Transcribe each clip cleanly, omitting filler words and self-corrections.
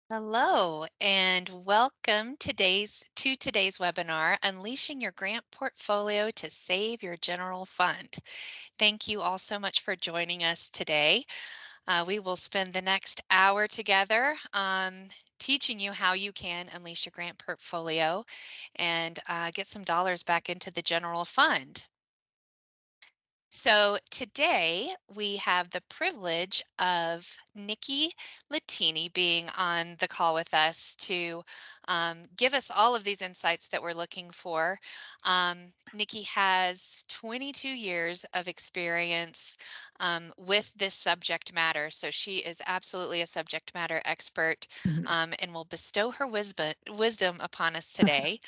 Hello and welcome to today's webinar, Unleashing Your Grant Portfolio to Save Your General Fund. Thank you all so much for joining us today. We will spend the next hour together teaching you how you can unleash your grant portfolio and get some dollars back into the general fund. So today we have the privilege of Nikki Latini being on the call with us to give us all of these insights that we're looking for. Nikki has 22 years of experience with this subject matter, so she is absolutely a subject matter expert Mhm. and will bestow her wisdom upon us today.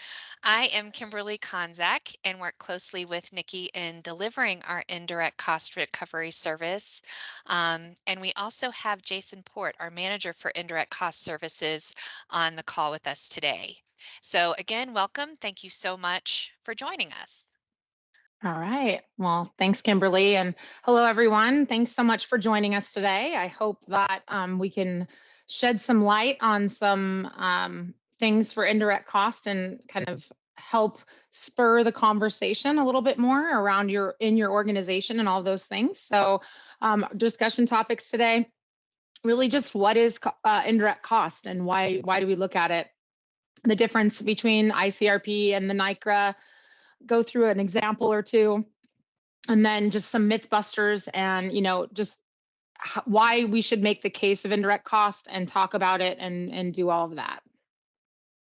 I am Kimberly Konzak and work closely with Nikki in delivering our indirect cost recovery service. And we also have Jason Port, our manager for indirect cost services, on the call with us today. So again, welcome. Thank you so much for joining us. All right. Well, thanks, Kimberly. And hello, everyone. Thanks so much for joining us today. I hope that we can shed some light on some things for indirect cost and kind of help spur the conversation a little bit more around your organization and all those things. So, discussion topics today really just what is indirect cost and why do we look at it? The difference between ICRP and the NICRA, go through an example or two, and then just some myth busters and just why we should make the case of indirect cost and talk about it and do all of that.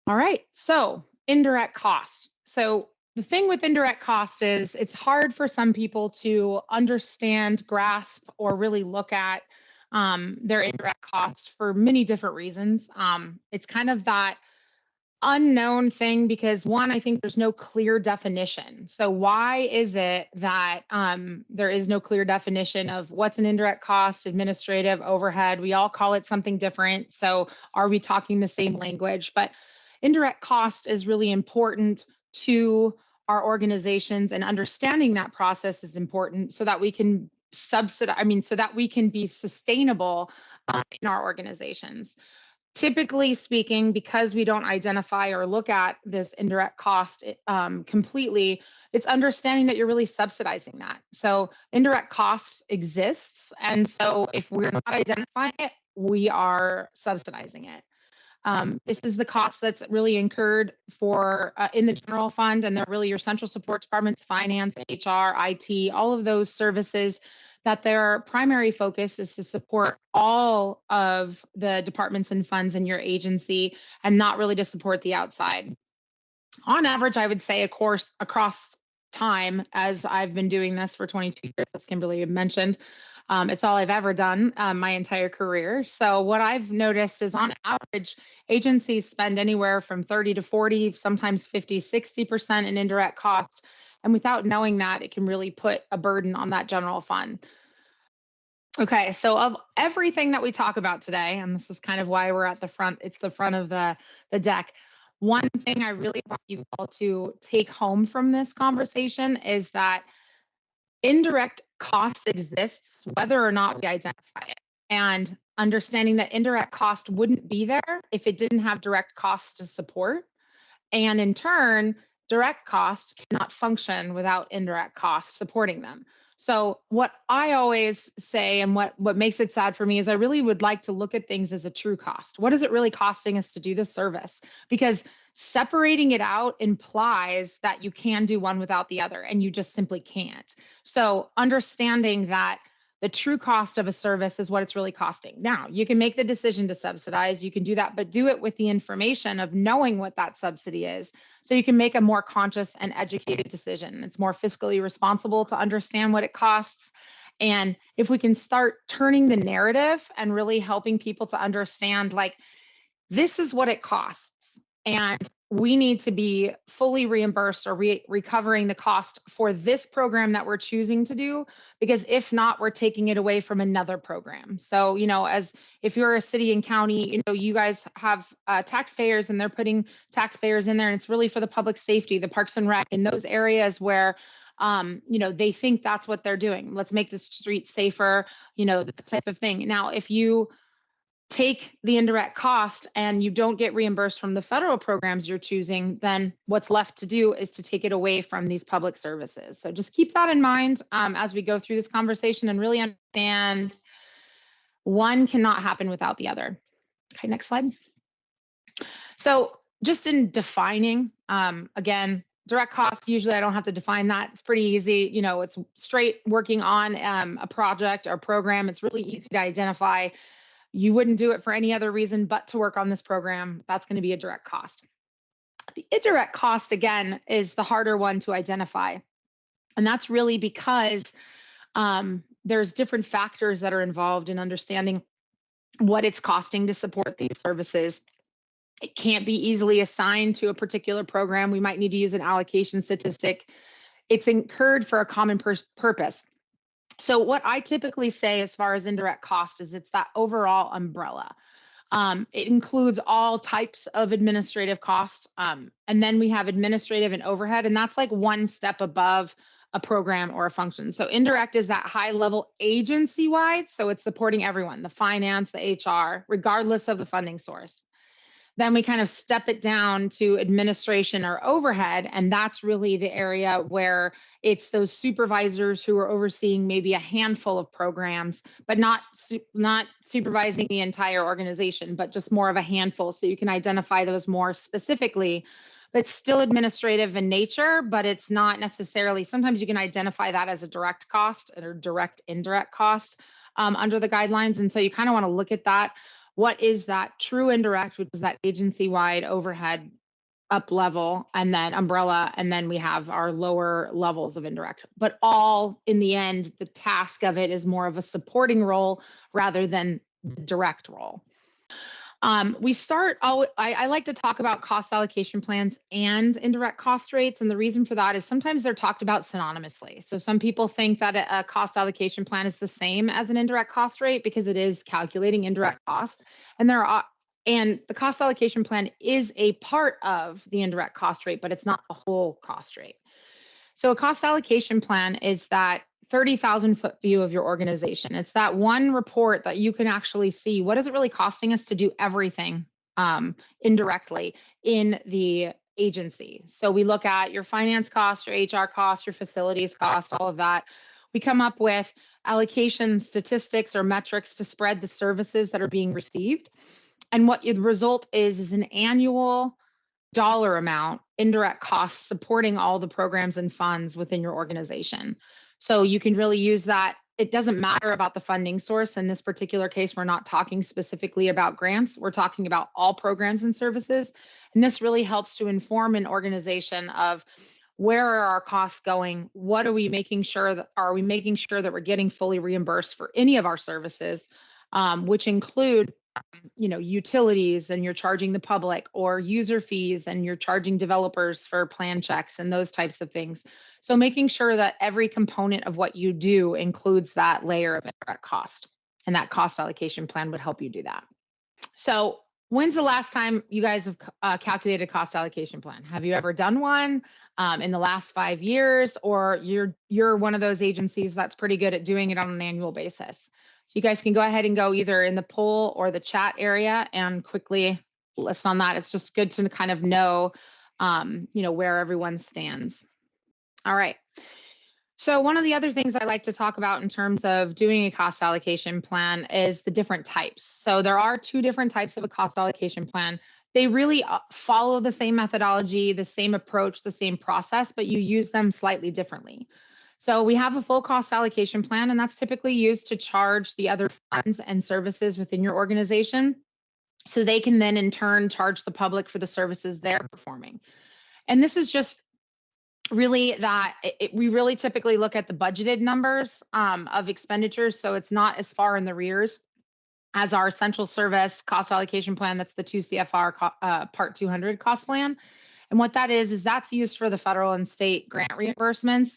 All right, so indirect cost. So the thing with indirect cost is it's hard for some people to understand, grasp, or really look at their indirect cost for many different reasons. It's kind of that unknown thing because one, I think there's no clear definition. So why is it that there is no clear definition of what's an indirect cost, administrative, overhead? We all call it something different. So are we talking the same language? But indirect cost is really important to our organizations, and understanding that process is important so that we can subsidize, so that we can be sustainable in our organizations. Typically speaking, because we don't identify or look at this indirect cost completely, it's understanding that you're really subsidizing that. So indirect costs exists, and so if we're not identifying it, we are subsidizing it. This is the cost that's really incurred for in the general fund, and they're really your central support departments, finance, HR, IT, all of those services that their primary focus is to support all of the departments and funds in your agency and not really to support the outside. On average, I would say, of course, across time, as I've been doing this for 22 years, as Kimberly had mentioned, it's all I've ever done my entire career. So, what I've noticed is on average, agencies spend anywhere from 30 to 40, sometimes 50, 60% in indirect costs. And without knowing that, it can really put a burden on that general fund. Okay, so of everything that we talk about today, and this is kind of why we're at the front, it's the front of the deck. One thing I really want you all to take home from this conversation is that indirect cost exists whether or not we identify it. And understanding that indirect cost wouldn't be there if it didn't have direct costs to support. And in turn, direct costs cannot function without indirect costs supporting them. So what I always say, and what makes it sad for me, is I really would like to look at things as a true cost. What is it really costing us to do this service? Because separating it out implies that you can do one without the other, and you just simply can't. So understanding that the true cost of a service is what it's really costing. Now, you can make the decision to subsidize, you can do that, but do it with the information of knowing what that subsidy is so you can make a more conscious and educated decision. It's more fiscally responsible to understand what it costs. And if we can start turning the narrative and really helping people to understand, like, this is what it costs, and we need to be fully reimbursed or recovering the cost for this program that we're choosing to do, because if not, we're taking it away from another program. So, as if you're a city and county, you guys have taxpayers, and they're putting taxpayers in there, and it's really for the public safety, the parks and rec, in those areas where they think that's what they're doing. Let's make the street safer, that type of thing. Now, if you take the indirect cost and you don't get reimbursed from the federal programs you're choosing, then what's left to do is to take it away from these public services. So just keep that in mind as we go through this conversation and really understand one cannot happen without the other. Okay, next slide. So just in defining, again, direct costs, usually I don't have to define that. It's pretty easy. It's straight working on a project or program. It's really easy to identify. You wouldn't do it for any other reason but to work on this program. That's going to be a direct cost. The indirect cost, again, is the harder one to identify. And that's really because there's different factors that are involved in understanding what it's costing to support these services. It can't be easily assigned to a particular program. We might need to use an allocation statistic. It's incurred for a common purpose. So what I typically say as far as indirect cost is it's that overall umbrella. It includes all types of administrative costs. And then we have administrative and overhead, and that's like one step above a program or a function. So indirect is that high level agency wide. So it's supporting everyone, the finance, the HR, regardless of the funding source. Then we kind of step it down to administration or overhead. And that's really the area where it's those supervisors who are overseeing maybe a handful of programs, but not supervising the entire organization, but just more of a handful. So you can identify those more specifically. But it's still administrative in nature, but it's not necessarily, sometimes you can identify that as a direct cost or direct indirect cost under the guidelines. And so you kind of want to look at that. What is that true indirect, which is that agency-wide overhead up level, and then umbrella, and then we have our lower levels of indirect. But all in the end, the task of it is more of a supporting role rather than the direct role. I like to talk about cost allocation plans and indirect cost rates. And the reason for that is sometimes they're talked about synonymously. So some people think that a cost allocation plan is the same as an indirect cost rate because it is calculating indirect cost. And the cost allocation plan is a part of the indirect cost rate, but it's not the whole cost rate. So a cost allocation plan is that 30,000 foot view of your organization. It's that one report that you can actually see what is it really costing us to do everything indirectly in the agency. So we look at your finance costs, your HR costs, your facilities costs, all of that. We come up with allocation statistics or metrics to spread the services that are being received. And what the result is an annual dollar amount, indirect costs supporting all the programs and funds within your organization. So you can really use that. It doesn't matter about the funding source. In this particular case, we're not talking specifically about grants. We're talking about all programs and services. And this really helps to inform an organization of where are our costs going? What are we making sure that we're getting fully reimbursed for any of our services, which include utilities and you're charging the public, or user fees and you're charging developers for plan checks and those types of things. So making sure that every component of what you do includes that layer of indirect cost, and that cost allocation plan would help you do that. So when's the last time you guys have calculated a cost allocation plan? Have you ever done one in the last 5 years, or you're one of those agencies that's pretty good at doing it on an annual basis? So you guys can go ahead and go either in the poll or the chat area and quickly list on that. It's just good to kind of know, where everyone stands. All right. So one of the other things I like to talk about in terms of doing a cost allocation plan is the different types. So there are 2 different types of a cost allocation plan. They really follow the same methodology, the same approach, the same process, but you use them slightly differently. So we have a full cost allocation plan, and that's typically used to charge the other funds and services within your organization, so they can then in turn charge the public for the services they're performing. And this is just really that we really typically look at the budgeted numbers of expenditures, so it's not as far in the rears as our central service cost allocation plan. That's the 2 CFR Part 200 cost plan. And what that is that's used for the federal and state grant reimbursements.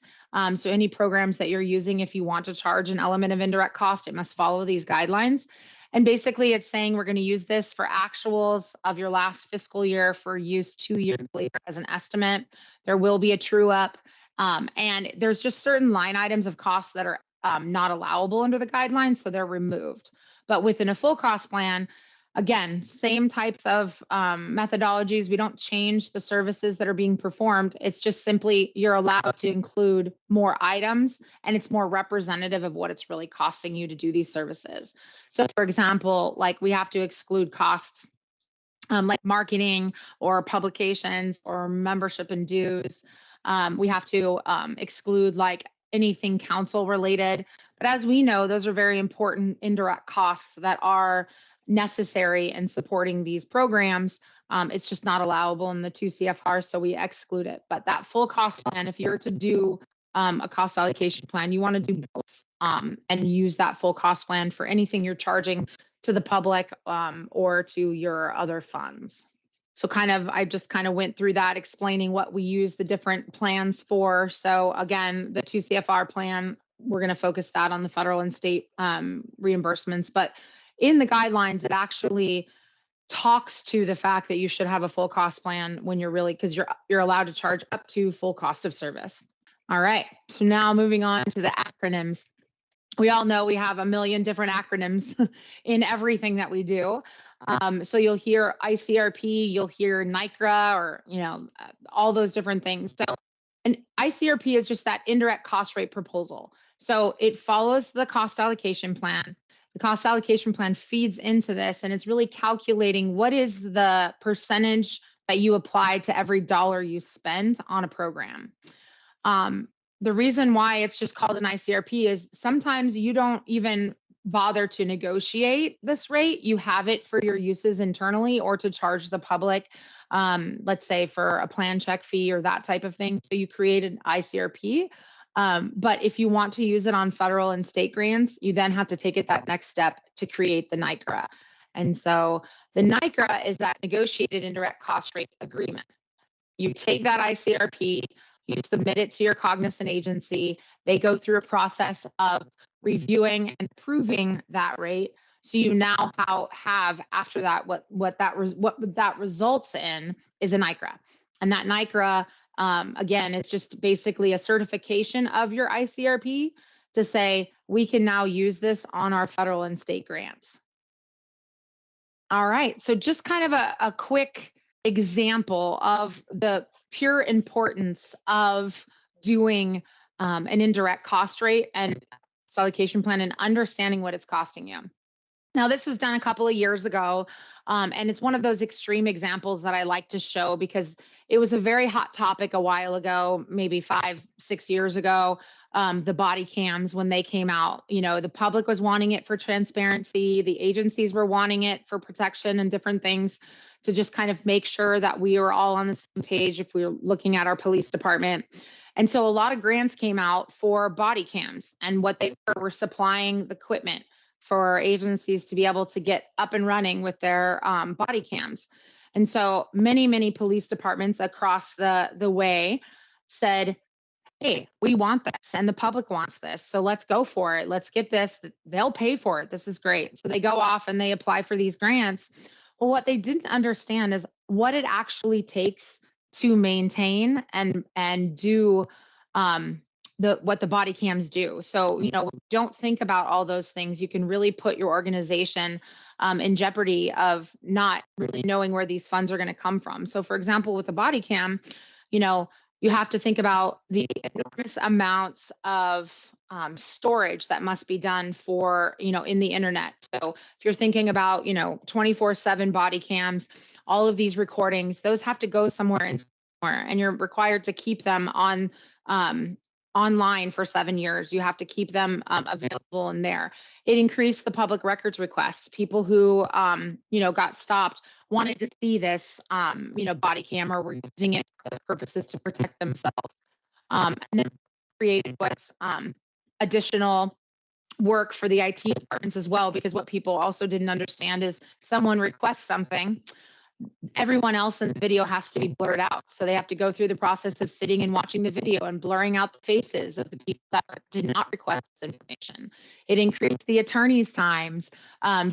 So any programs that you're using, if you want to charge an element of indirect cost, it must follow these guidelines. And basically it's saying we're going to use this for actuals of your last fiscal year for use 2 years later as an estimate. There will be a true up. And there's just certain line items of costs that are not allowable under the guidelines, so they're removed. But within a full cost plan, Again, same types of methodologies. We don't change the services that are being performed. It's just simply you're allowed to include more items and it's more representative of what it's really costing you to do these services. So, for example, like we have to exclude costs like marketing or publications or membership and dues. We have to exclude like anything council related. But as we know, those are very important indirect costs that are necessary in supporting these programs. It's just not allowable in the 2 CFR, so we exclude it. But that full cost plan, if you're to do a cost allocation plan, you want to do both and use that full cost plan for anything you're charging to the public or to your other funds. So I just kind of went through that explaining what we use the different plans for. So again, the 2 CFR plan, we're going to focus that on the federal and state reimbursements. But in the guidelines, it actually talks to the fact that you should have a full cost plan when you're really, because you're allowed to charge up to full cost of service. All right. So now moving on to the acronyms. We all know we have a million different acronyms in everything that we do. So you'll hear ICRP, you'll hear NICRA, or all those different things. So an ICRP is just that indirect cost rate proposal. So it follows the cost allocation plan. The cost allocation plan feeds into this, and it's really calculating what is the percentage that you apply to every dollar you spend on a program. The reason why it's just called an ICRP is sometimes you don't even bother to negotiate this rate. You have it for your uses internally or to charge the public, let's say for a plan check fee or that type of thing. So you create an ICRP. But if you want to use it on federal and state grants, you then have to take it that next step to create the NICRA. And so the NICRA is that negotiated indirect cost rate agreement. You take that ICRP, you submit it to your cognizant agency. They go through a process of reviewing and approving that rate. So you now have after that what that results in is a NICRA, and that NICRA again is just basically a certification of your ICRP to say we can now use this on our federal and state grants. All right, so just kind of a quick example of the pure importance of doing an indirect cost rate and allocation plan and understanding what it's costing you. Now, this was done a couple of years ago, and it's one of those extreme examples that I like to show because it was a very hot topic a while ago, maybe 5-6 years ago. The body cams, when they came out, the public was wanting it for transparency. The agencies were wanting it for protection and different things to just kind of make sure that we were all on the same page if we were looking at our police department. And so a lot of grants came out for body cams, and what they were supplying the equipment for agencies to be able to get up and running with their body cams. And so many police departments across the way said, hey, we want this and the public wants this. So let's go for it. Let's get this. They'll pay for it. This is great. So they go off and they apply for these grants. Well, what they didn't understand is what it actually takes to maintain and do what the body cams do. So, don't think about all those things. You can really put your organization in jeopardy of not really knowing where these funds are going to come from. So, for example, with a body cam, you have to think about the enormous amounts of storage that must be done for, in the internet. So if you're thinking about, 24/7 body cams, all of these recordings, those have to go somewhere and you're required to keep them on online for 7 years. You have to keep them available in there. It increased the public records requests. People who, got stopped wanted to see this, body camera, were using it for the purposes to protect themselves. And then created what's additional work for the IT departments as well, because what people also didn't understand is someone requests something, everyone else in the video has to be blurred out. So they have to go through the process of sitting and watching the video and blurring out the faces of the people that did not request this information. It increased the attorney's times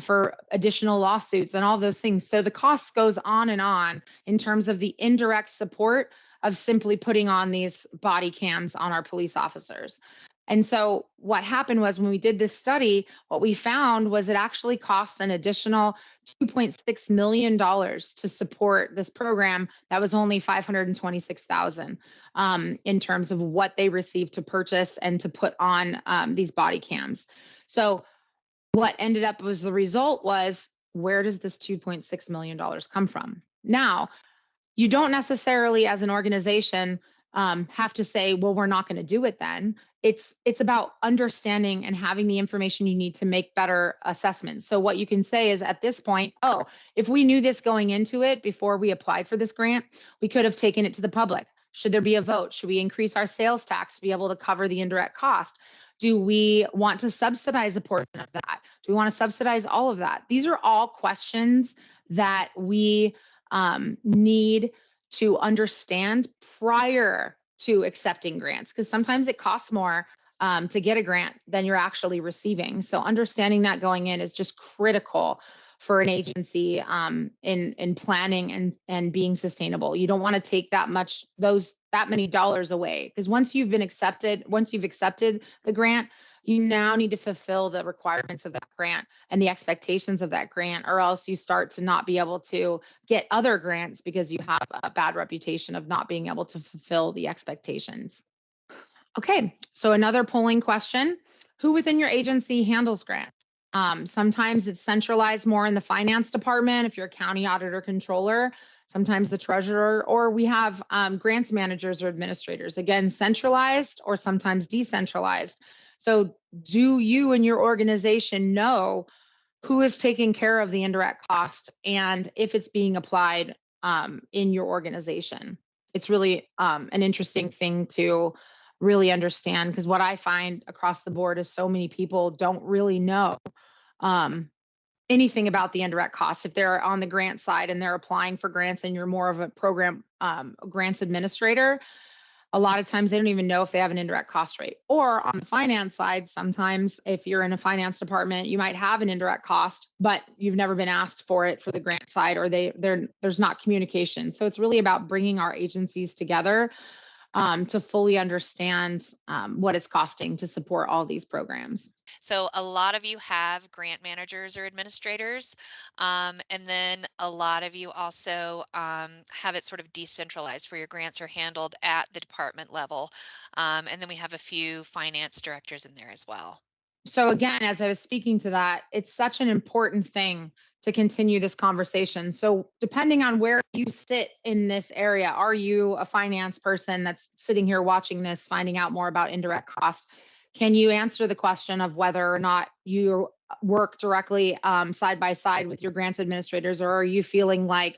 for additional lawsuits and all those things. So the cost goes on and on in terms of the indirect support of simply putting on these body cams on our police officers. And so what happened was when we did this study, what we found was it actually cost an additional $2.6 million to support this program that was only 526,000 in terms of what they received to purchase and to put on these body cams. So what ended up was the result was, where does this $2.6 million come from? Now, you don't necessarily as an organization have to say, well, we're not going to do it then. It's about understanding and having the information you need to make better assessments. So what you can say is at this point, oh, if we knew this going into it before we applied for this grant, we could have taken it to the public. Should there be a vote? Should we increase our sales tax to be able to cover the indirect cost? Do we want to subsidize a portion of that? Do we want to subsidize all of that? These are all questions that we need to understand prior to accepting grants, because sometimes it costs more to get a grant than you're actually receiving. So understanding that going in is just critical for an agency in planning and being sustainable. You don't want to take that many dollars away, because once you've accepted the grant, you now need to fulfill the requirements of that grant and the expectations of that grant, or else you start to not be able to get other grants because you have a bad reputation of not being able to fulfill the expectations. Okay, so another polling question: who within your agency handles grants? Sometimes it's centralized more in the finance department if you're a county auditor controller, sometimes the treasurer, or we have grants managers or administrators, again, centralized or sometimes decentralized. So do you and your organization know who is taking care of the indirect cost and if it's being applied in your organization? It's really an interesting thing to really understand, because what I find across the board is so many people don't really know um, anything about the indirect costs. If they're on the grant side and they're applying for grants and you're more of a program grants administrator, a lot of times they don't even know if they have an indirect cost rate. Or on the finance side, sometimes if you're in a finance department, you might have an indirect cost, but you've never been asked for it for the grant side, or there's not communication. So it's really about bringing our agencies together to fully understand what it's costing to support all these programs. So a lot of you have grant managers or administrators, and then a lot of you also have it sort of decentralized where your grants are handled at the department level. And then we have a few finance directors in there as well. So again, as I was speaking to that, it's such an important thing to continue this conversation. So depending on where you sit in this area, are you a finance person that's sitting here watching this, finding out more about indirect costs? Can you answer the question of whether or not you work directly side by side with your grants administrators, or are you feeling like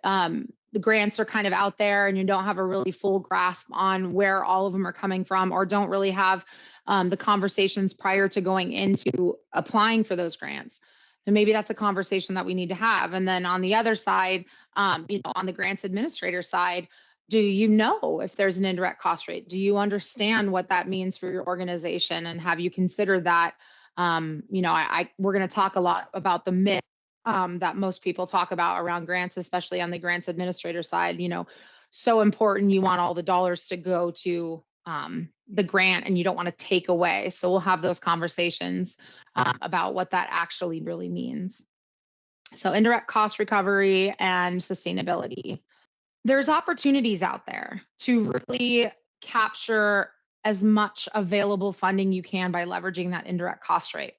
the grants are kind of out there and you don't have a really full grasp on where all of them are coming from, or don't really have the conversations prior to going into applying for those grants? And maybe that's a conversation that we need to have. And then on the other side, on the grants administrator side, do you know if there's an indirect cost rate? Do you understand what that means for your organization? And have you considered that? We're going to talk a lot about the myth that most people talk about around grants, especially on the grants administrator side. So important. You want all the dollars to go to the grant, and you don't want to take away. So we'll have those conversations about what that actually really means. So indirect cost recovery and sustainability. There's opportunities out there to really capture as much available funding you can by leveraging that indirect cost rate.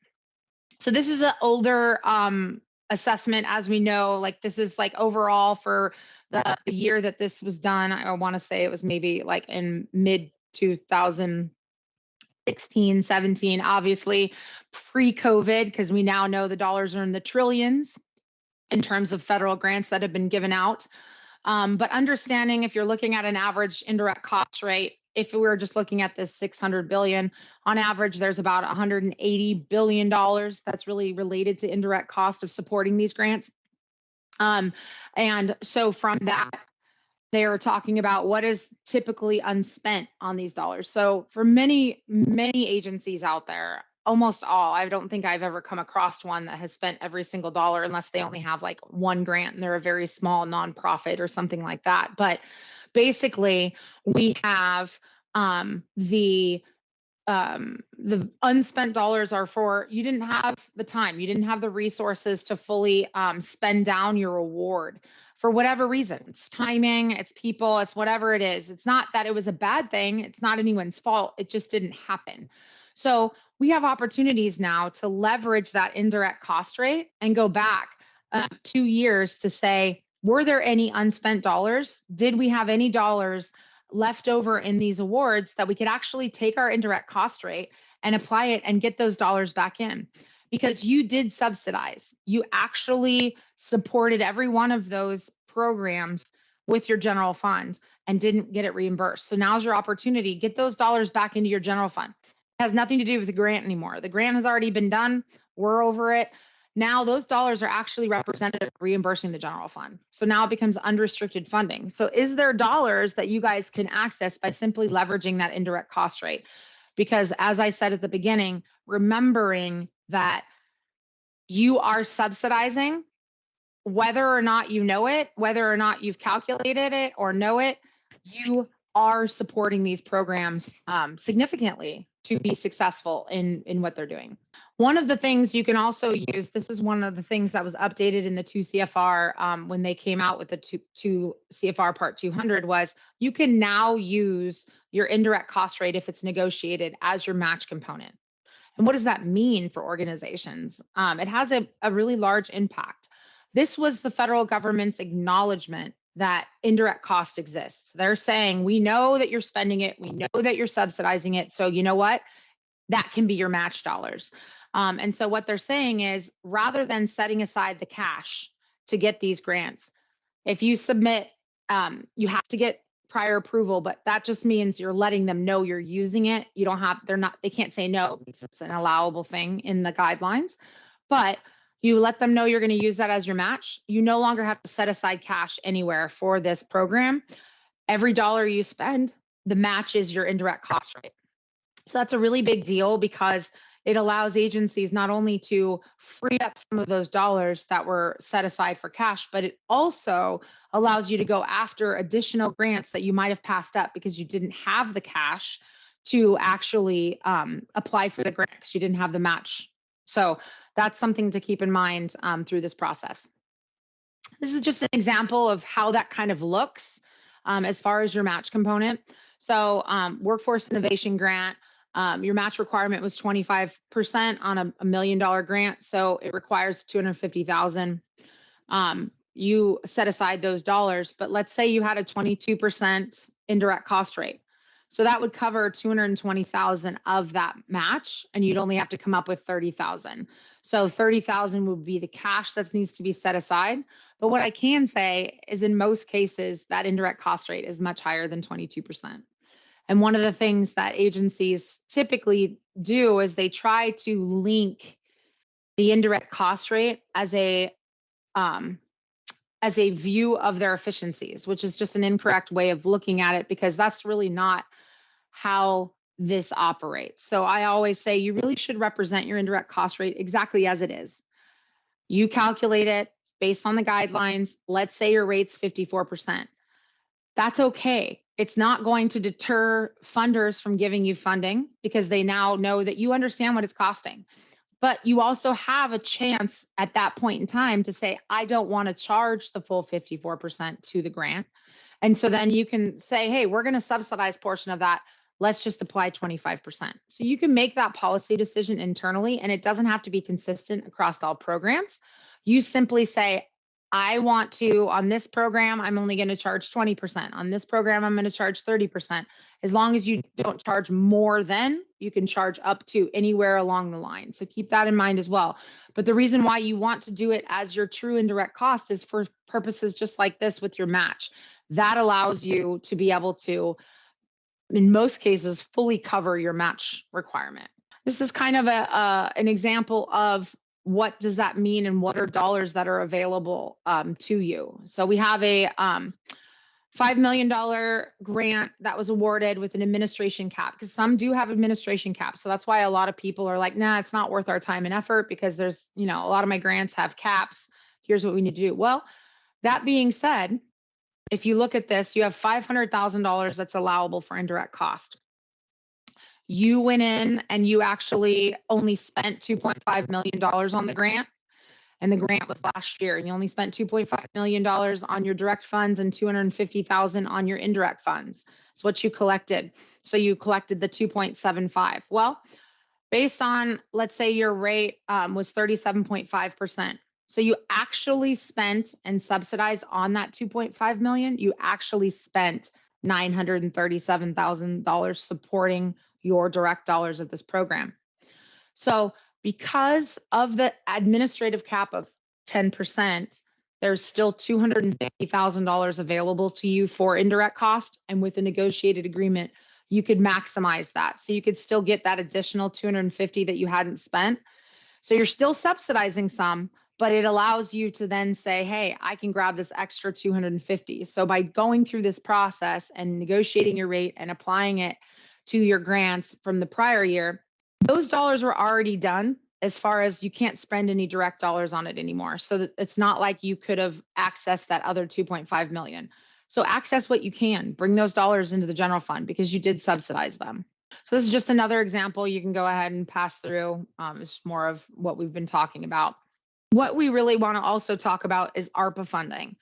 So this is an older assessment, as we know. Like, this is like overall for the year that this was done. I want to say it was maybe like in mid 2016, 17, obviously pre-COVID, because we now know the dollars are in the trillions in terms of federal grants that have been given out. But understanding, if you're looking at an average indirect cost rate, if we were just looking at this 600 billion, on average, there's about 180 billion dollars that's really related to indirect cost of supporting these grants. And so from that, they are talking about what is typically unspent on these dollars. So for many, many agencies out there, almost all, I don't think I've ever come across one that has spent every single dollar, unless they only have like one grant and they're a very small nonprofit or something like that. But basically, we have the the unspent dollars are for you didn't have the time, you didn't have the resources to fully spend down your award for whatever reason. It's timing, it's people, it's whatever it is. It's not that it was a bad thing, it's not anyone's fault, it just didn't happen. So we have opportunities now to leverage that indirect cost rate and go back 2 years to say, were there any unspent dollars? Did we have any dollars left over in these awards that we could actually take our indirect cost rate and apply it and get those dollars back in? Because you did subsidize, you actually supported every one of those programs with your general fund and didn't get it reimbursed. So now's your opportunity. Get those dollars back into your general fund. It has nothing to do with the grant anymore. The grant has already been done. We're over it. Now those dollars are actually representative of reimbursing the general fund. So now it becomes unrestricted funding. So is there dollars that you guys can access by simply leveraging that indirect cost rate? Because as I said at the beginning, remembering that you are subsidizing, whether or not you know it, whether or not you've calculated it or know it, you are supporting these programs significantly to be successful in what they're doing. One of the things you can also use, this is one of the things that was updated in the 2 CFR when they came out with the 2 CFR Part 200 was you can now use your indirect cost rate if it's negotiated as your match component. And what does that mean for organizations? It has a really large impact. This was the federal government's acknowledgement that indirect cost exists. They're saying, we know that you're spending it, we know that you're subsidizing it. So, you know what? That can be your match dollars. And so, what they're saying is rather than setting aside the cash to get these grants, if you submit, you have to get prior approval, but that just means you're letting them know you're using it. You don't have, they can't say no. It's an allowable thing in the guidelines, but you let them know you're going to use that as your match. You no longer have to set aside cash anywhere for this program. Every dollar you spend, the match is your indirect cost rate. So that's a really big deal because it allows agencies not only to free up some of those dollars that were set aside for cash, but it also allows you to go after additional grants that you might have passed up because you didn't have the cash to actually apply for the grant because you didn't have the match. So that's something to keep in mind through this process. This is just an example of how that kind of looks as far as your match component. So workforce innovation grant, your match requirement was 25% on a $1 million grant. So it requires 250,000. You set aside those dollars, but let's say you had a 22% indirect cost rate. So that would cover 220,000 of that match, and you'd only have to come up with 30,000. So 30,000 would be the cash that needs to be set aside. But what I can say is in most cases, that indirect cost rate is much higher than 22%. And one of the things that agencies typically do is they try to link the indirect cost rate as a view of their efficiencies, which is just an incorrect way of looking at it because that's really not how this operates. So I always say you really should represent your indirect cost rate exactly as it is. You calculate it based on the guidelines. Let's say your rate's 54%. That's okay. It's not going to deter funders from giving you funding because they now know that you understand what it's costing. But you also have a chance at that point in time to say, I don't want to charge the full 54% to the grant. And so then you can say, hey, we're going to subsidize portion of that. Let's just apply 25%. So you can make that policy decision internally, and it doesn't have to be consistent across all programs. You simply say, I want to, on this program, I'm only going to charge 20%. On this program, I'm going to charge 30%. As long as you don't charge more than, you can charge up to anywhere along the line. So keep that in mind as well. But the reason why you want to do it as your true indirect cost is for purposes just like this with your match. That allows you to be able to, in most cases, fully cover your match requirement. This is kind of an example of what does that mean and what are dollars that are available to you. So we have a $5 million grant that was awarded with an administration cap because some do have administration caps. So that's why a lot of people are like, nah, it's not worth our time and effort because there's, a lot of my grants have caps. Here's what we need to do. Well, that being said, if you look at this, you have $500,000 that's allowable for indirect cost. you went in and you actually only spent $2.5 million on the grant, and the grant was last year, and you only spent $2.5 million on your direct funds and 250,000 on your indirect funds. It's what you collected. So you collected the 2.75. Well, based on, let's say your rate was 37.5%. So you actually spent and subsidized on that 2.5 million, you actually spent $937,000 supporting your direct dollars of this program. So because of the administrative cap of 10%, there's still $250,000 available to you for indirect cost. And with a negotiated agreement, you could maximize that. So you could still get that additional 250 that you hadn't spent. So you're still subsidizing some, but it allows you to then say, hey, I can grab this extra 250. So by going through this process and negotiating your rate and applying it to your grants from the prior year, those dollars were already done as far as you can't spend any direct dollars on it anymore. So it's not like you could have accessed that other 2.5 million. So access what you can, bring those dollars into the general fund because you did subsidize them. So this is just another example you can go ahead and pass through. It's more of what we've been talking about. What we really want to also talk about is ARPA funding.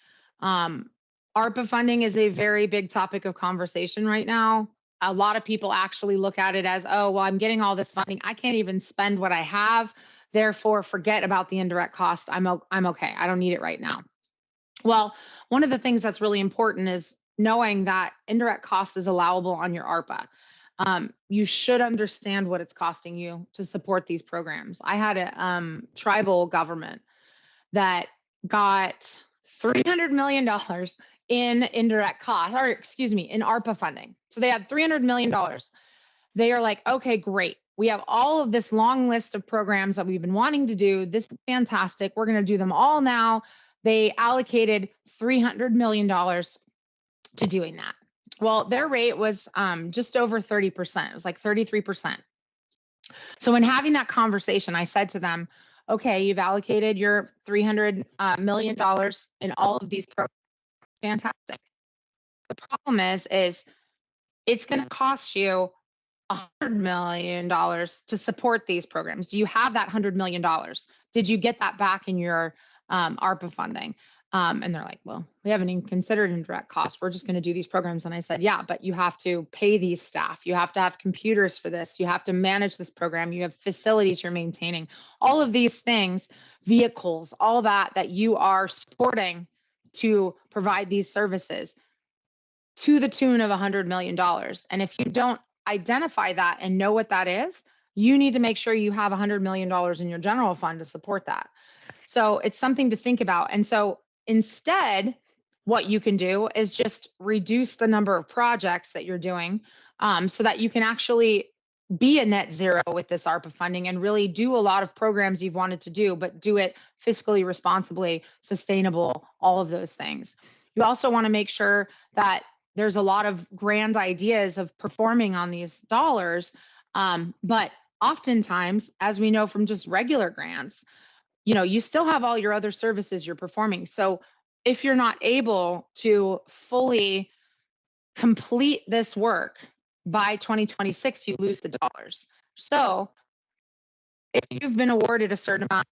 ARPA funding is a very big topic of conversation right now. A lot of people actually look at it as, oh, well, I'm getting all this funding. I can't even spend what I have. Therefore, forget about the indirect cost. I'm okay. I don't need it right now. Well, one of the things that's really important is knowing that indirect cost is allowable on your ARPA. You should understand what it's costing you to support these programs. I had a tribal government that got $300 million in indirect cost, or excuse me, in ARPA funding. So they had $300 million. They are like, okay, great. We have all of this long list of programs that we've been wanting to do. This is fantastic. We're going to do them all now. They allocated $300 million to doing that. Well, their rate was just over 30%. It was like 33%. So when having that conversation, I said to them, okay, you've allocated your $300 million in all of these programs. Fantastic. The problem is it's going to cost you $100 million to support these programs. Do you have that $100 million? Did you get that back in your ARPA funding? And they're like, well, we haven't even considered indirect costs. We're just going to do these programs. And I said, yeah, but you have to pay these staff. You have to have computers for this. You have to manage this program. You have facilities you're maintaining. All of these things, vehicles, all that you are supporting to provide these services to the tune of $100 million. And if you don't identify that and know what that is, you need to make sure you have $100 million in your general fund to support that. So it's something to think about. And so instead, what you can do is just reduce the number of projects that you're doing so that you can actually be a net zero with this ARPA funding and really do a lot of programs you've wanted to do, but do it fiscally responsibly, sustainable, all of those things. You also want to make sure that there's a lot of grand ideas of performing on these dollars. But oftentimes, as we know from just regular grants, you still have all your other services you're performing. So if you're not able to fully complete this work by 2026, you lose the dollars. So if you've been awarded a certain amount,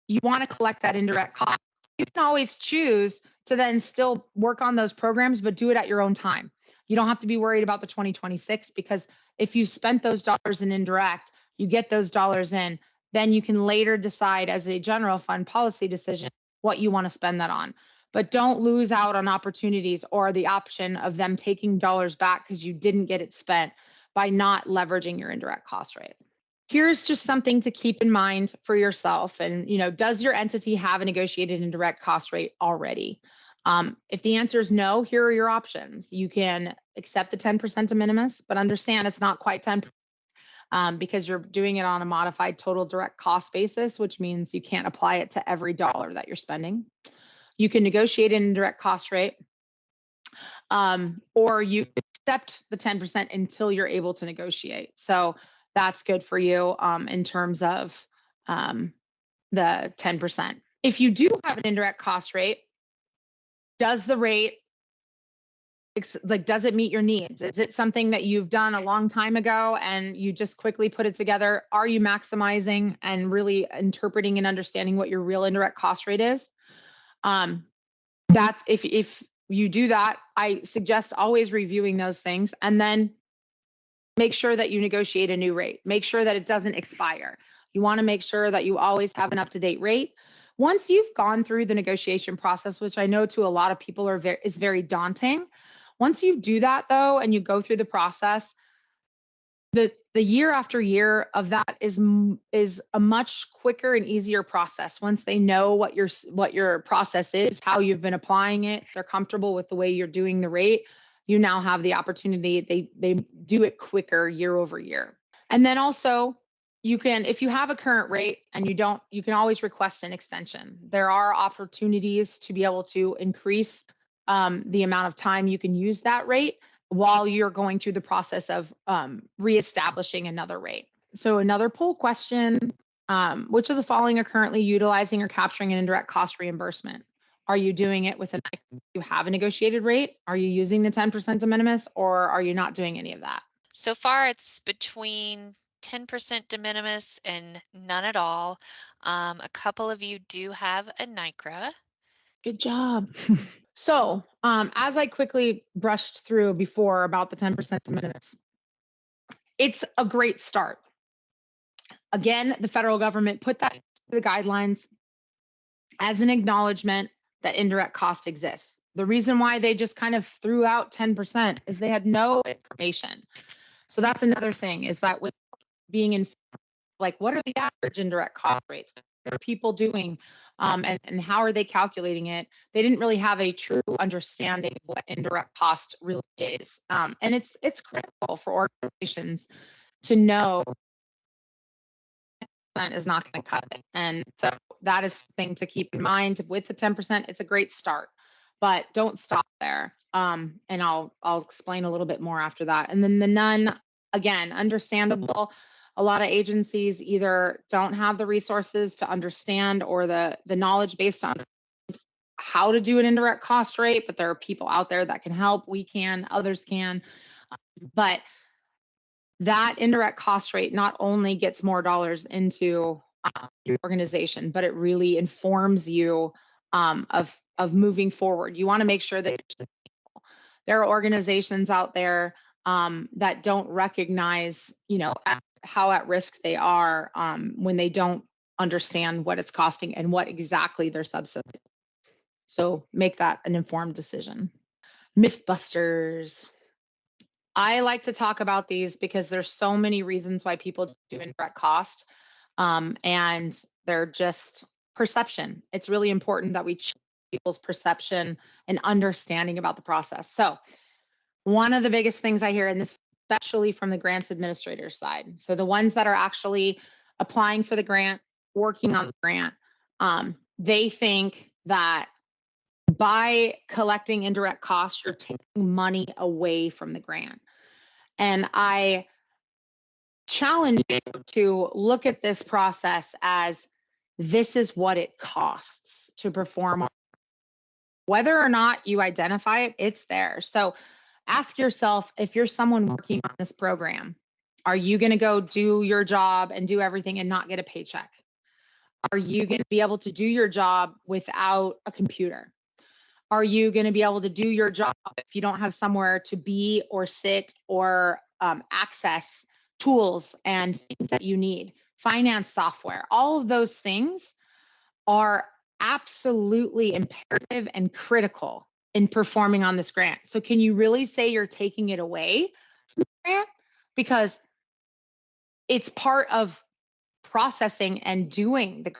you want to collect that indirect cost. You can always choose to then still work on those programs, but do it at your own time. You don't have to be worried about the 2026 because if you spent those dollars in indirect, you get those dollars in, then you can later decide as a general fund policy decision what you want to spend that on. But don't lose out on opportunities or the option of them taking dollars back because you didn't get it spent by not leveraging your indirect cost rate. Here's just something to keep in mind for yourself. And, does your entity have a negotiated indirect cost rate already? If the answer is no, here are your options. You can accept the 10% de minimis, but understand it's not quite 10% because you're doing it on a modified total direct cost basis, which means you can't apply it to every dollar that you're spending. You can negotiate an indirect cost rate, or you accept the 10% until you're able to negotiate. So that's good for you in terms of the 10%. If you do have an indirect cost rate, does the rate like, does it meet your needs? Is it something that you've done a long time ago and you just quickly put it together? Are you maximizing and really interpreting and understanding what your real indirect cost rate is? Um, that's if you do that, I suggest always reviewing those things and then make sure that you negotiate a new rate. Make sure that it doesn't expire. You want to make sure that you always have an up-to-date rate. Once you've gone through the negotiation process, which I know to a lot of people is very daunting, once you do that though, and you go through the process, the year after year of that is a much quicker and easier process. Once they know what your process is, how you've been applying it, they're comfortable with the way you're doing the rate. You now have the opportunity. They do it quicker year over year. And then also, you can, if you have a current rate and you don't, you can always request an extension. There are opportunities to be able to increase the amount of time you can use that rate while you're going through the process of reestablishing another rate. So another poll question, which of the following are currently utilizing or capturing an indirect cost reimbursement? Are you doing it with you have a negotiated rate? Are you using the 10% de minimis, or are you not doing any of that? So far, it's between 10% de minimis and none at all. A couple of you do have a NICRA. Good job. So, as I quickly brushed through before about the 10% de minimis, it's a great start. Again, the federal government put that into the guidelines as an acknowledgement that indirect cost exists. The reason why they just kind of threw out 10% is they had no information. So that's another thing, is that with being in, like, what are the average indirect cost rates? What are people doing? And how are they calculating it? They didn't really have a true understanding of what indirect cost really is. And it's critical for organizations to know that is not going to cut it. And so that is something to keep in mind. With the 10%, it's a great start, but don't stop there. And I'll explain a little bit more after that. And then the none, again, understandable. A lot of agencies either don't have the resources to understand or the knowledge based on how to do an indirect cost rate, but there are people out there that can help. We can, others can. But that indirect cost rate not only gets more dollars into your organization, but it really informs you of moving forward. You want to make sure that there are organizations out there that don't recognize, how at risk they are when they don't understand what it's costing and what exactly they're subsidizing. So make that an informed decision. Mythbusters. I like to talk about these because there's so many reasons why people do indirect cost, and they're just perception. It's really important that we change people's perception and understanding about the process. So one of the biggest things I hear, and this especially from the grants administrator side, so the ones that are actually applying for the grant, working on the grant, they think that by collecting indirect costs, you're taking money away from the grant. And I challenge you to look at this process as this is what it costs to perform. Whether or not you identify it, it's there. So ask yourself, if you're someone working on this program, are you going to go do your job and do everything and not get a paycheck? Are you going to be able to do your job without a computer? Are you going to be able to do your job if you don't have somewhere to be or sit or access tools and things that you need? Finance software, all of those things are absolutely imperative and critical in performing on this grant. So can you really say you're taking it away from the grant? Because it's part of processing and doing the,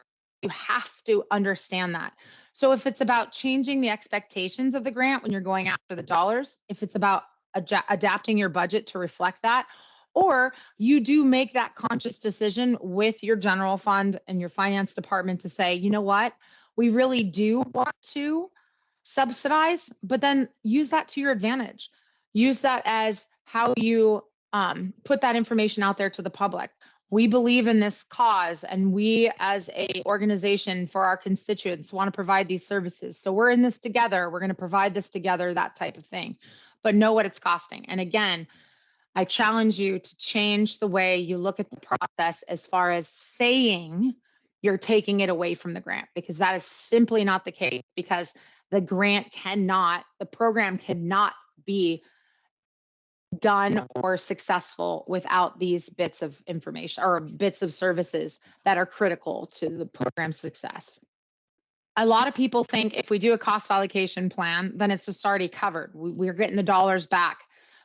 you have to understand that. So if it's about changing the expectations of the grant when you're going after the dollars, if it's about adapting your budget to reflect that, or you do make that conscious decision with your general fund and your finance department to say, you know what, we really do want to subsidize, but then use that to your advantage. Use that as how you put that information out there to the public. We believe in this cause, and we as a organization for our constituents want to provide these services. So we're in this together. We're going to provide this together, that type of thing. but know what it's costing. And again, I challenge you to change the way you look at the process as far as saying you're taking it away from the grant, because that is simply not the case, because the program cannot be done or successful without these bits of information or bits of services that are critical to the program's success. A lot of people think if we do a cost allocation plan, then it's just already covered. We're getting the dollars back.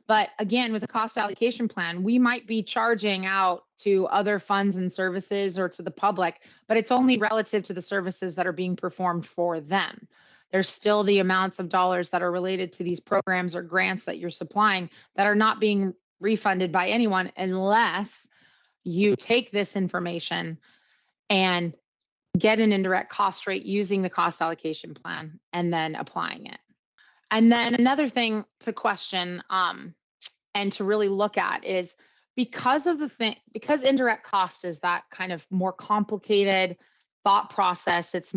But again, with a cost allocation plan, we might be charging out to other funds and services or to the public, but it's only relative to the services that are being performed for them. There's still the amounts of dollars that are related to these programs or grants that you're supplying that are not being refunded by anyone unless you take this information and get an indirect cost rate using the cost allocation plan and then applying it. And then another thing to question and to really look at is because indirect cost is that kind of more complicated thought process. It's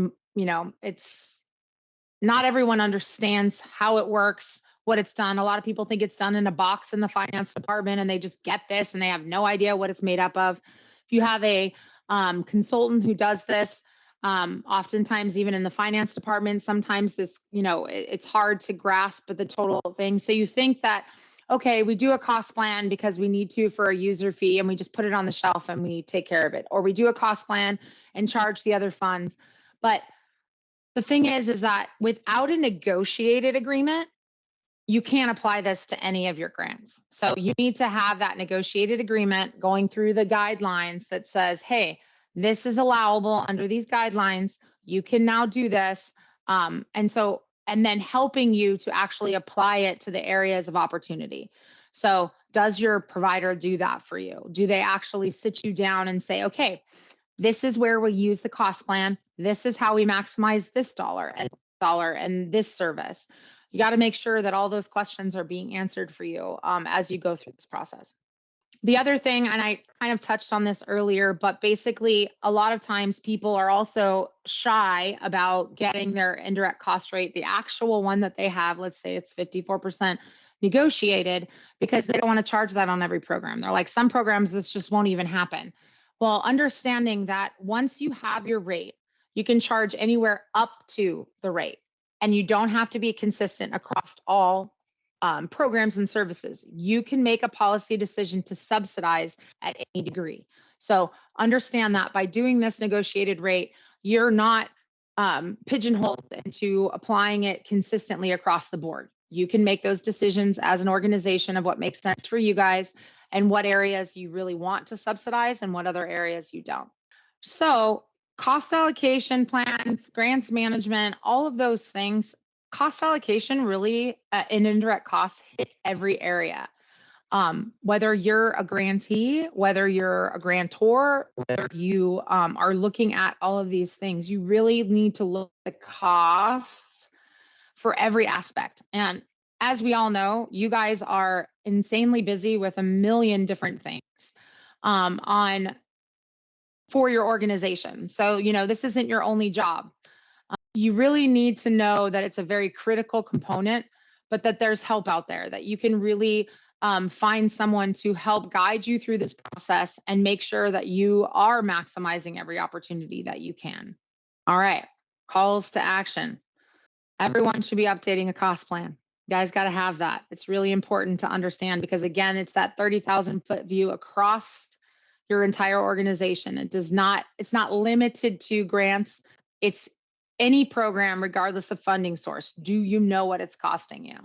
not everyone understands how it works, what it's done. A lot of people think it's done in a box in the finance department and they just get this and they have no idea what it's made up of. If you have a consultant who does this, oftentimes even in the finance department, sometimes it's hard to grasp the total thing. So you think that, okay, we do a cost plan because we need to for a user fee and we just put it on the shelf and we take care of it. Or we do a cost plan and charge the other funds. But the thing is that without a negotiated agreement, you can't apply this to any of your grants. So you need to have that negotiated agreement going through the guidelines that says, hey, this is allowable under these guidelines. You can now do this. And then helping you to actually apply it to the areas of opportunity. So does your provider do that for you? Do they actually sit you down and say, okay, this is where we use the cost plan. This is how we maximize this dollar and this service. You got to make sure that all those questions are being answered for you as you go through this process. The other thing, and I kind of touched on this earlier, but basically a lot of times people are also shy about getting their indirect cost rate, the actual one that they have, let's say it's 54% negotiated, because they don't want to charge that on every program. They're like, some programs, this just won't even happen. Well, understanding that once you have your rate, you can charge anywhere up to the rate, and you don't have to be consistent across all programs and services. You can make a policy decision to subsidize at any degree. So understand that by doing this negotiated rate, you're not pigeonholed into applying it consistently across the board. You can make those decisions as an organization of what makes sense for you guys and what areas you really want to subsidize and what other areas you don't. So cost allocation plans, grants management, all of those things, cost allocation really in indirect costs hit every area. Whether you're a grantee, whether you're a grantor, whether you are looking at all of these things, you really need to look at the costs for every aspect. And as we all know, you guys are insanely busy with a million different things for your organization. So, this isn't your only job. You really need to know that it's a very critical component, but that there's help out there, that you can really find someone to help guide you through this process and make sure that you are maximizing every opportunity that you can. All right, calls to action. Everyone should be updating a cost plan. You guys got to have that. It's really important to understand because, again, it's that 30,000 foot view across your entire organization. It's not limited to grants. It's any program, regardless of funding source. Do you know what it's costing you?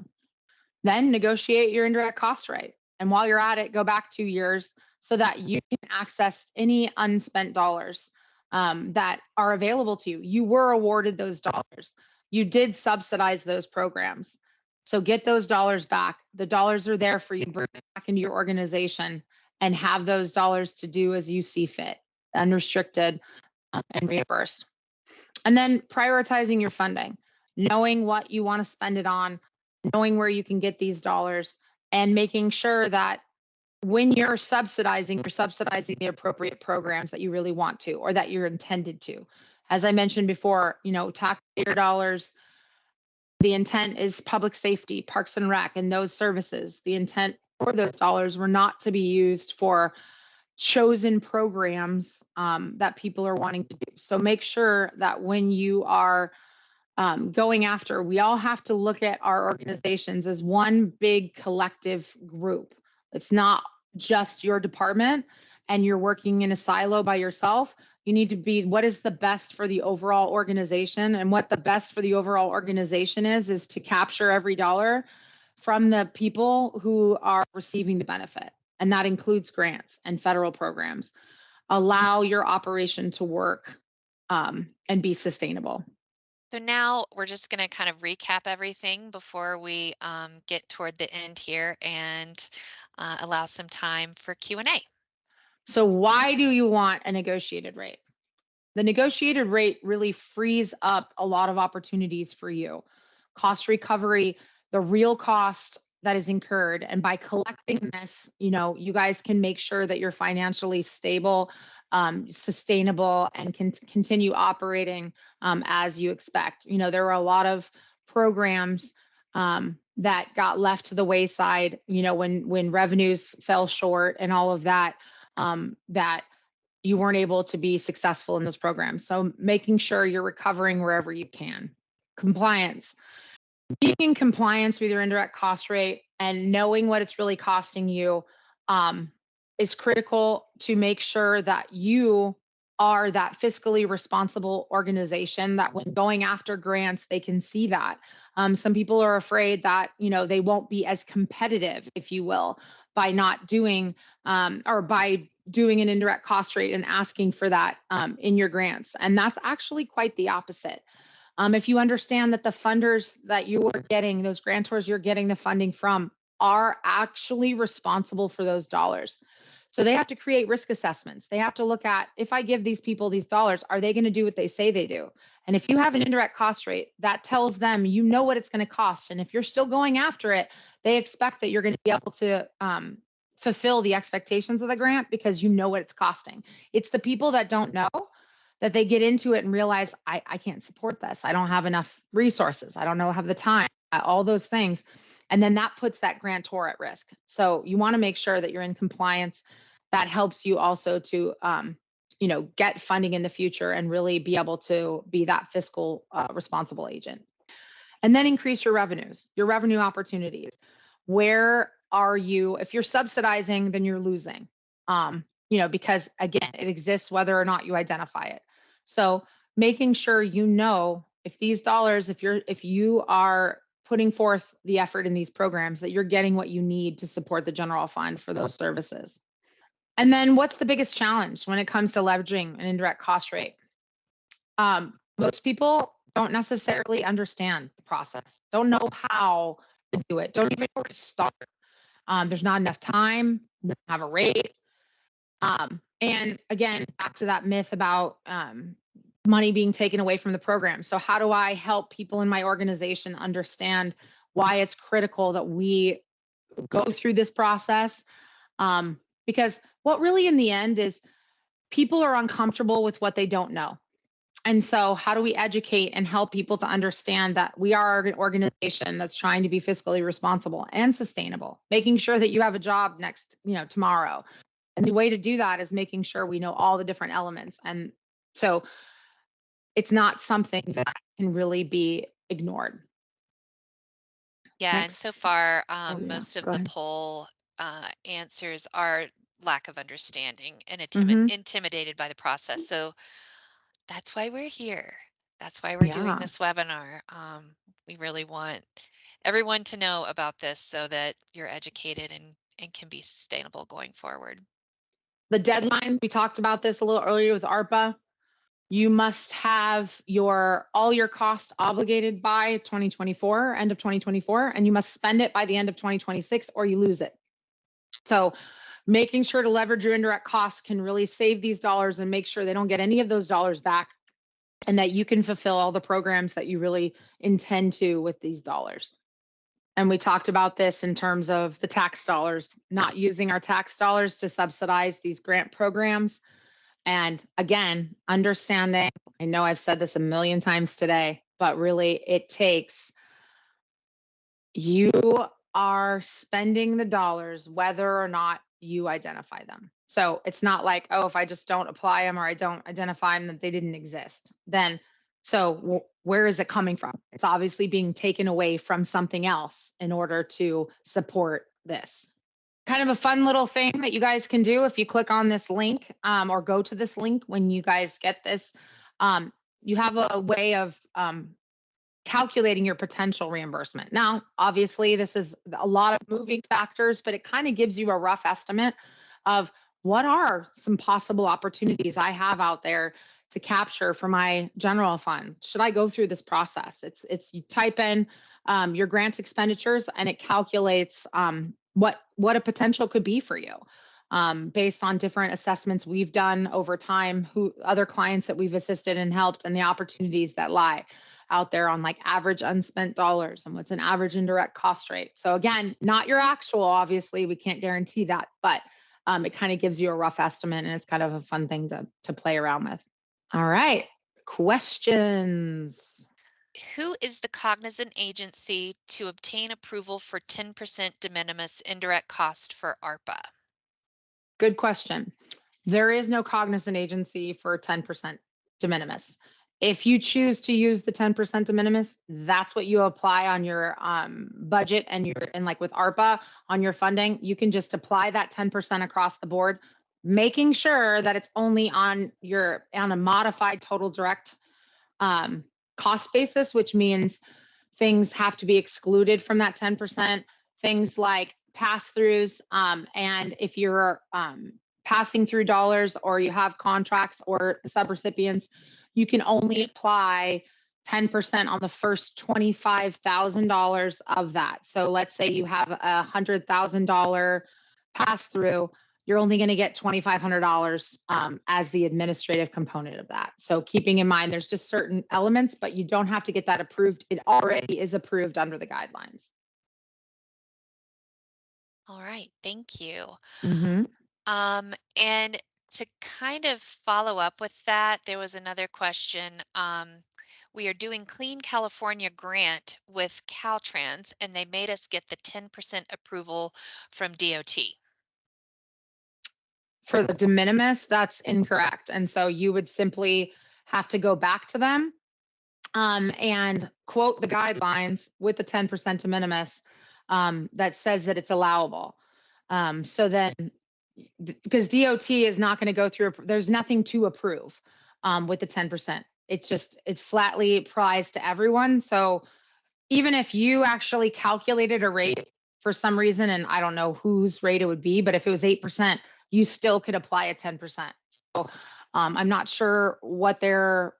Then negotiate your indirect cost rate. And while you're at it, go back 2 years so that you can access any unspent dollars that are available to you. You were awarded those dollars. You did subsidize those programs. So get those dollars back. The dollars are there for you. Bring it back into your organization and have those dollars to do as you see fit, unrestricted and reimbursed. And then prioritizing your funding, knowing what you want to spend it on, knowing where you can get these dollars, and making sure that when you're subsidizing the appropriate programs that you really want to or that you're intended to. As I mentioned before, taxpayer dollars The intent is public safety, parks and rec, and those services. The intent for those dollars were not to be used for chosen programs that people are wanting to do. So make sure that when you are going after, we all have to look at our organizations as one big collective group. It's not just your department and you're working in a silo by yourself. You need to be what is the best for the overall organization. And what the best for the overall organization is to capture every dollar from the people who are receiving the benefit. And that includes grants and federal programs. Allow your operation to work and be sustainable. So now we're just going to kind of recap everything before we get toward the end here and allow some time for Q&A. So why do you want a negotiated rate? The negotiated rate really frees up a lot of opportunities for you. Cost recovery, the real cost that is incurred. And by collecting this, you guys can make sure that you're financially stable, sustainable, and can continue operating as you expect. There were a lot of programs that got left to the wayside, when revenues fell short and all of that, that you weren't able to be successful in those programs. So making sure you're recovering wherever you can. Compliance. Being in compliance with your indirect cost rate and knowing what it's really costing you is critical to make sure that you are that fiscally responsible organization that when going after grants, they can see that. Some people are afraid that, they won't be as competitive, if you will, by not doing or by doing an indirect cost rate and asking for that in your grants. And that's actually quite the opposite. If you understand that the funders that you are getting, those grantors you're getting the funding from, are actually responsible for those dollars. So they have to create risk assessments. They have to look at, if I give these people these dollars, are they going to do what they say they do? And if you have an indirect cost rate, that tells them you know what it's going to cost. And if you're still going after it, they expect that you're going to be able to fulfill the expectations of the grant because you know what it's costing. It's the people that don't know that they get into it and realize, I can't support this. I don't have enough resources. I don't know, have the time, all those things. And then that puts that grantor at risk. So you want to make sure that you're in compliance. That helps you also to, get funding in the future and really be able to be that fiscal responsible agent. And then increase your revenues, your revenue opportunities. Where are you? If you're subsidizing, then you're losing. Because again, it exists whether or not you identify it. So making sure if these dollars, if you are putting forth the effort in these programs, that you're getting what you need to support the general fund for those services. And then what's the biggest challenge when it comes to leveraging an indirect cost rate? Most people don't necessarily understand the process, don't know how to do it, don't even know where to start. There's not enough time, don't have a rate. And again, back to that myth about money being taken away from the program. So how do I help people in my organization understand why it's critical that we go through this process? Because what really in the end is people are uncomfortable with what they don't know. And so how do we educate and help people to understand that we are an organization that's trying to be fiscally responsible and sustainable, making sure that you have a job tomorrow. And the way to do that is making sure we know all the different elements. And so it's not something that can really be ignored. Yeah, and so far, Oh, yeah. most of Go the ahead. poll answers are lack of understanding and Mm-hmm. intimidated by the process. So that's why we're here. That's why we're doing Yeah. this webinar. We really want everyone to know about this so that you're educated and can be sustainable going forward. The deadline, we talked about this a little earlier with ARPA. You must have all your costs obligated by 2024, end of 2024, and you must spend it by the end of 2026 or you lose it. So making sure to leverage your indirect costs can really save these dollars and make sure they don't get any of those dollars back and that you can fulfill all the programs that you really intend to with these dollars. And we talked about this in terms of the tax dollars, not using our tax dollars to subsidize these grant programs. And again, understanding, I know I've said this a million times today, but really it takes You are spending the dollars whether or not you identify them. So it's not like, oh, if I just don't apply them or I don't identify them, that they didn't exist. Then, so where is it coming from? It's obviously being taken away from something else in order to support this. Kind of a fun little thing that you guys can do if you click on this link, or go to this link when you guys get this. Um, you have a way of calculating your potential reimbursement. Now, obviously, this is a lot of moving factors, but it kind of gives you a rough estimate of what are some possible opportunities I have out there to capture for my general fund. Should I go through this process? It's you type in your grant expenditures and it calculates what a potential could be for you. Based on different assessments we've done over time, who other clients that we've assisted and helped, and the opportunities that lie out there on like average unspent dollars and what's an average indirect cost rate. So again, not your actual, obviously, we can't guarantee that, but it kind of gives you a rough estimate and it's kind of a fun thing to play around with. All right, questions. Who is the cognizant agency to obtain approval for 10% de minimis indirect cost for ARPA? Good question. There is no cognizant agency for 10% de minimis. If you choose to use the 10% de minimis, that's what you apply on your budget and like with ARPA on your funding, you can just apply that 10% across the board, making sure that it's only on a modified total direct um, cost basis, which means things have to be excluded from that 10%. Things like pass throughs. And if you're passing through dollars or you have contracts or subrecipients, you can only apply 10% on the first $25,000 of that. So let's say you have $100,000 pass through, you're only going to get $2,500 as the administrative component of that. So keeping in mind, there's just certain elements, but you don't have to get that approved. It already is approved under the guidelines. All right, thank you. Mm-hmm. And to kind of follow up with that, there was another question. We are doing Clean California grant with Caltrans, and they made us get the 10% approval from DOT. For the de minimis, that's incorrect. And so you would simply have to go back to them and quote the guidelines with the 10% de minimis that says that it's allowable. So then, because DOT is not going to go through, there's nothing to approve with the 10%. It's flatly applies to everyone. So even if you actually calculated a rate for some reason, and I don't know whose rate it would be, but if it was 8%, you still could apply a 10%. So I'm not sure what their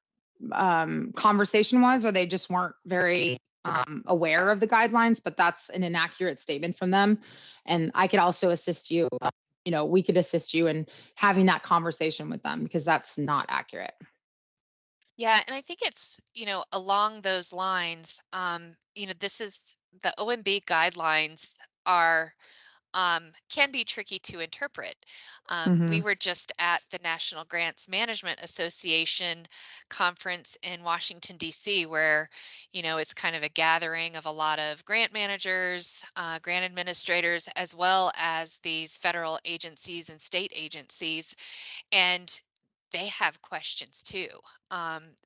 conversation was, or they just weren't very aware of the guidelines, but that's an inaccurate statement from them. And I could also assist you, we could assist you in having that conversation with them because that's not accurate. Yeah, and I think it's, along those lines, this is the OMB guidelines are can be tricky to interpret. We Hmm. were just at the National Grants Management Association conference in Washington, D.C., where, it's kind of a gathering of a lot of grant managers, grant administrators, as well as these federal agencies and state agencies. And they have questions too.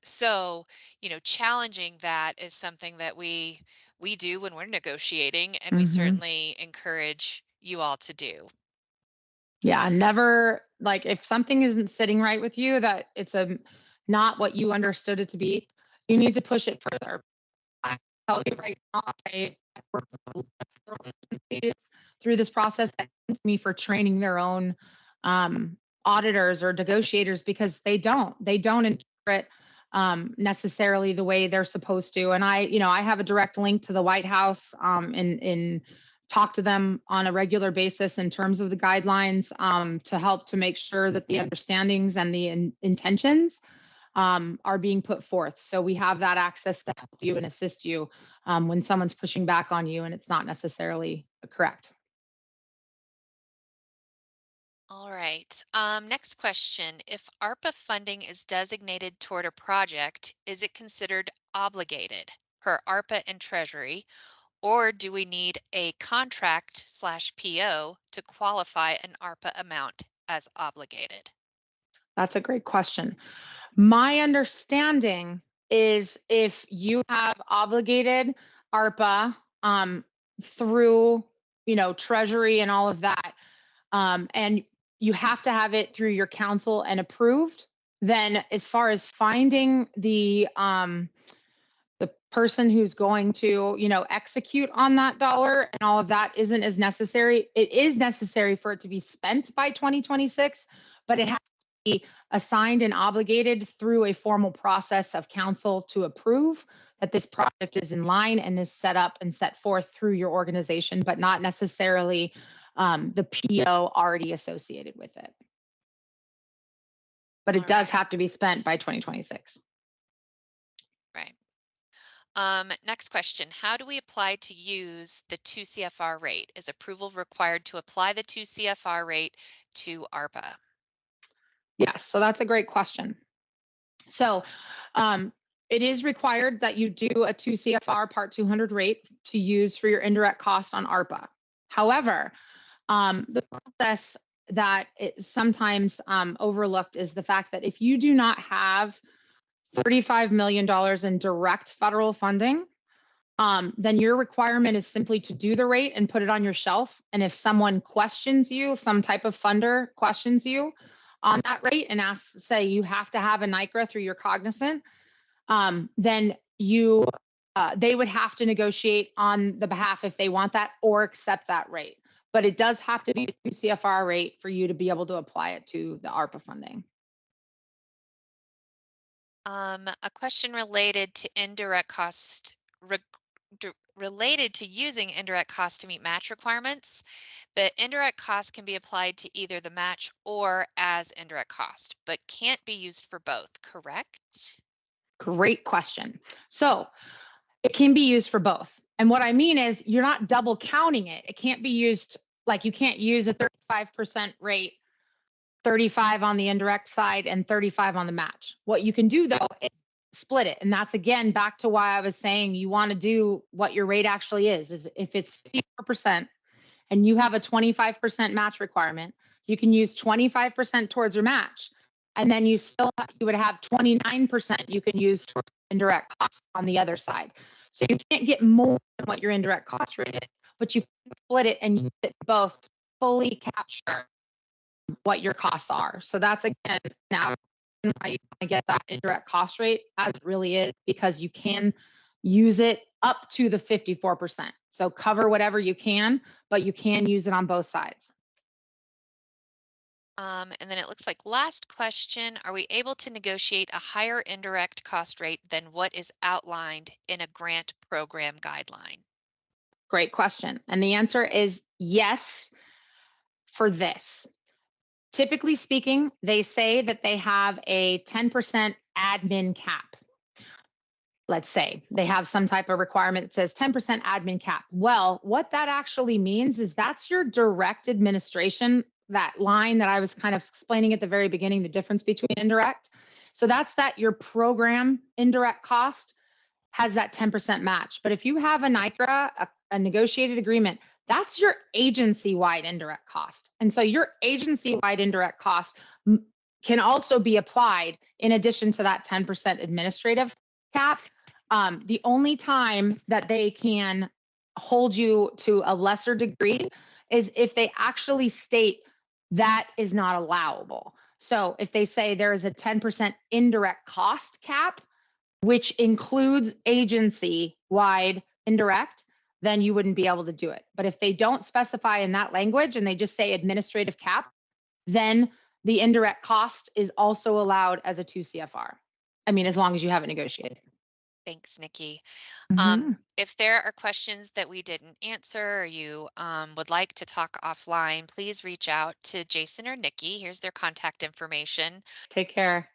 So, challenging that is something that we do when we're negotiating, and we Hmm. certainly encourage you all to do. Yeah, never like if something isn't sitting right with you, that it's not what you understood it to be, you need to push it further. I tell you right now, I work with a lot of federal agencies through this process that thanks me for training their own auditors or negotiators because they don't interpret necessarily the way they're supposed to. And I have a direct link to the White House in talk to them on a regular basis in terms of the guidelines to help to make sure that the understandings and the intentions are being put forth. So we have that access to help you and assist you when someone's pushing back on you and it's not necessarily correct. All right. Next question. If ARPA funding is designated toward a project, is it considered obligated per ARPA and Treasury, Or do we need a contract slash PO to qualify an ARPA amount as obligated? That's a great question. My understanding is if you have obligated ARPA through, Treasury and all of that, and you have to have it through your council and approved, then as far as finding the person who's going to, execute on that dollar and all of that isn't as necessary. It is necessary for it to be spent by 2026, but it has to be assigned and obligated through a formal process of council to approve that this project is in line and is set up and set forth through your organization, but not necessarily the PO already associated with it. But All it does right, have to be spent by 2026. right. Next question. How do we apply to use the 2 CFR rate? Is approval required to apply the 2 CFR rate to ARPA? Yes, so that's a great question. So it is required that you do a 2 CFR Part 200 rate to use for your indirect cost on ARPA. However, the process that is sometimes overlooked is the fact that if you do not have $35 million in direct federal funding, then your requirement is simply to do the rate and put it on your shelf. And if someone questions you, some type of funder questions you on that rate and asks, say, you have to have a NICRA through your cognizant, then they would have to negotiate on the behalf if they want that or accept that rate. But it does have to be a CFR rate for you to be able to apply it to the ARPA funding. A question related to indirect cost, related to using indirect cost to meet match requirements. But indirect cost can be applied to either the match or as indirect cost, but can't be used for both, correct? Great question. So it can be used for both. And what I mean is you're not double counting it. It can't be used like you can't use a 35% rate, 35 on the indirect side and 35 on the match. What you can do though is split it. And that's again back to why I was saying you want to do what your rate actually is if it's 54% and you have a 25% match requirement, you can use 25% towards your match. And then you would have 29% you can use towards indirect costs on the other side. So you can't get more than what your indirect cost rate is, but you can split it and use it both fully capture what your costs are. So that's again now why you want to get that indirect cost rate as it really is, because you can use it up to the 54%. So cover whatever you can, but you can use it on both sides. And then it looks like last question, are we able to negotiate a higher indirect cost rate than what is outlined in a grant program guideline? Great question. And the answer is yes for this. Typically speaking, they say that they have a 10% admin cap. Let's say they have some type of requirement that says 10% admin cap. Well, what that actually means is that's your direct administration, that line that I was kind of explaining at the very beginning, the difference between indirect. So that's that your program indirect cost has that 10% match. But if you have a NICRA, a negotiated agreement, that's your agency wide indirect cost. And so your agency wide indirect cost can also be applied in addition to that 10% administrative cap. The only time that they can hold you to a lesser degree is if they actually state that is not allowable. So if they say there is a 10% indirect cost cap, which includes agency wide indirect, then you wouldn't be able to do it. But if they don't specify in that language and they just say administrative cap, then the indirect cost is also allowed as a 2 CFR. I mean, as long as you have it negotiated. Thanks, Nikki. Mhm. If there are questions that we didn't answer or you would like to talk offline, please reach out to Jason or Nikki. Here's their contact information. Take care.